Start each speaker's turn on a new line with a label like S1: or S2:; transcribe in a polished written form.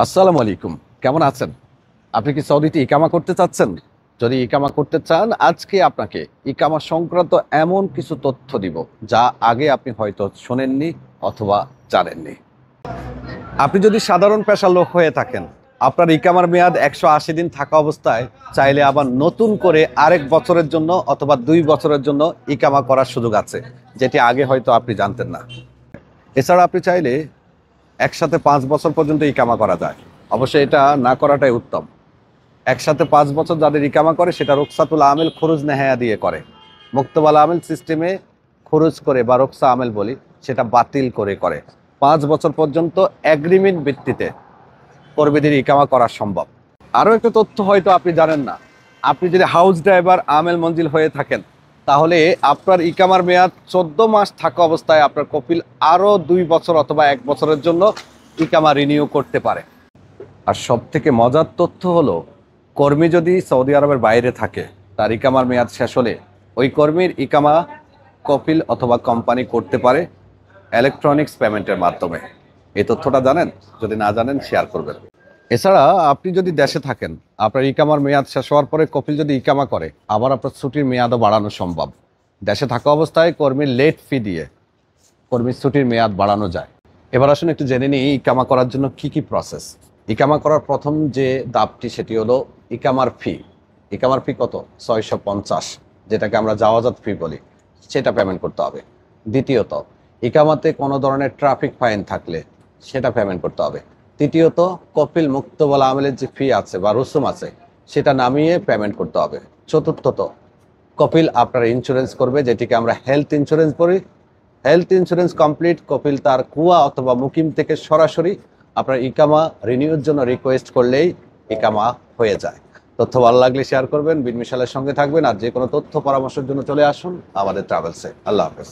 S1: আসসালামু আলাইকুম। কেমন আছেন? আপনি কি সৌদিতে ইকামা করতে চাচ্ছেন? যদি ইকামা করতে চান, আজকে আপনাকে ইকামা সংক্রান্ত এমন কিছু তথ্য দিব, যা আগে আপনি হয়তো শোনেননি অথবা জানেননি। আপনি যদি সাধারণ পেশার লোক হয়ে থাকেন, আপনার ইকামার মেয়াদ 180 দিন থাকা অবস্থায় চাইলে আবার নতুন করে আরেক বছরের জন্য অথবা 2 বছরের জন্য ইকামা করার সুযোগ আছে, যেটি আগে হয়তো আপনি জানতেন না। এছাড়া আপনি চাইলে একসাথে 5 বছর পর্যন্ত ইকামা করা যায়। অবশ্যই এটা না করাটাই উত্তম। একসাথে 5 বছর যাদের ইকামা করে সেটা রুকসাতুল আমেল খরুজ নেহায়া দিয়ে করে। মুক্তবাল আমেল সিস্টেমে খরুজ করে বা রুকসা আমেল বলি, সেটা বাতিল করে 5 বছর পর্যন্ত এগ্রিমেন্ট ভিত্তিতে কর্মীদের ইকামা করা সম্ভব। আরও একটা তথ্য হয়তো আপনি জানেন না, আপনি যদি হাউস ড্রাইভার আমেল মঞ্জিল হয়ে থাকেন, তাহলে আপনার ইকামার মেয়াদ 14 মাস থাকা অবস্থায় আপনার কপিল আরও 2 বছর অথবা 1 বছরের জন্য ইকামা রিনিউ করতে পারে। আর সব থেকে মজার তথ্য হলো, কর্মী যদি সৌদি আরবের বাইরে থাকে, তার ইকামার মেয়াদ শেষ হলে ওই কর্মীর ইকামা কপিল অথবা কোম্পানি করতে পারে ইলেকট্রনিক্স পেমেন্টের মাধ্যমে। এই তথ্যটা জানেন? যদি না জানেন শেয়ার করবেন। এছাড়া আপনি যদি দেশে থাকেন, আপনার ইকামার মেয়াদ শেষ হওয়ার পরে কপিল যদি ইকামা করে, আবার আপনার ছুটির মেয়াদও বাড়ানো সম্ভব। দেশে থাকা অবস্থায় কর্মীর লেট ফি দিয়ে কর্মীর ছুটির মেয়াদ বাড়ানো যায়। এবার আসুন একটু জেনে নিই ইকামা করার জন্য কি কি প্রসেস। ইকামা করার প্রথম যে ধাপটি সেটি হলো ইকামার ফি। ইকামার ফি কত? 650, যেটাকে আমরা জাওয়াজাত ফি বলি, সেটা পেমেন্ট করতে হবে। দ্বিতীয়ত, ইকামাতে কোনো ধরনের ট্রাফিক ফাইন থাকলে সেটা পেমেন্ট করতে হবে। তৃতীয়ত, কপিল মুক্তবালা আমেলের যে ফি আছে বা রসুম আছে, সেটা নামিয়ে পেমেন্ট করতে হবে। চতুর্থত, কপিল আপনার ইন্স্যুরেন্স করবে, যেটিকে আমরা হেলথ ইন্স্যুরেন্স বলি। হেলথ ইন্স্যুরেন্স কমপ্লিট, কপিল তার কুয়া অথবা মুকিম থেকে সরাসরি আপনার ইকামা রিনিউর জন্য রিকোয়েস্ট করলেই ইকামা হয়ে যায়। তথ্য ভালো লাগলে শেয়ার করবেন, বিন মিশালের সঙ্গে থাকবেন। আর যে কোনো তথ্য পরামর্শের জন্য চলে আসুন আমাদের ট্রাভেলসে। আল্লাহ হাফেজ।